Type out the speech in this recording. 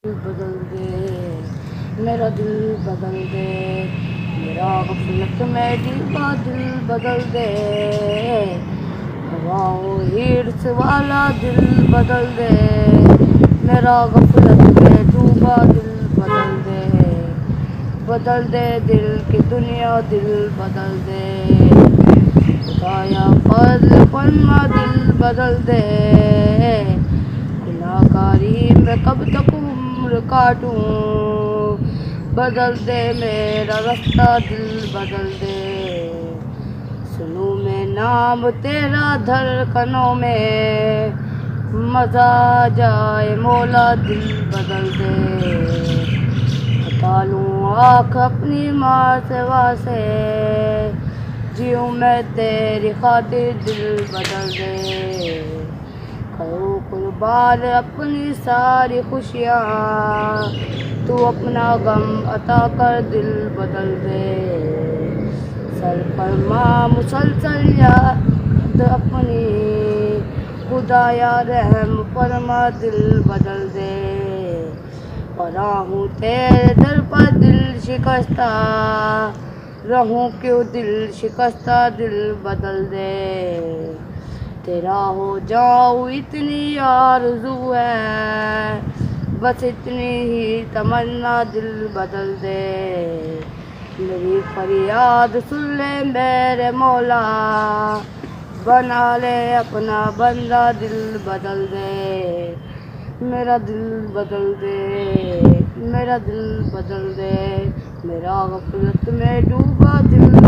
بدل دے، میرا دل بدل دے، میرا غفلت میں ڈوبا دل بدل دے، ہواؤں ہرس والا دل بدل دے، میرا غفلت میں ڈوبا دل بدل دے، بدل دے دل کی دنیا دل بدل دے، خدایا فضل فرما دل بدل دے، گناہگاری میں کب تک عمر کاٹوں، بدل دے میرا رستہ دل بدل دے، سنوں میں نام تیرا دھڑکنوں میں، مزہ جائے مولا دل بدل دے، ہٹا لوں آنکھ اپنی ماں سوا سے، جیوں میں تیری خاطر دل بدل دے، کروں قربان اپنی ساری خوشیاں، تو اپنا غم عطا کر دل بدل دے، سر پر ماں مسلسل یاد اپنی، خدایا رحم فرما دل بدل دے، پڑا ہوں تیرے در پر دل شکستہ، رہوں کیوں دل شکستہ دل بدل دے، تیرا ہو جاؤں اتنی آرزو ہے، بس اتنی ہی تمنا دل بدل دے، میری فریاد سن لے میرے مولا، بنا لے اپنا بندہ دل بدل دے، میرا دل بدل دے، میرا دل بدل دے، میرا غفلت میں ڈوبا دل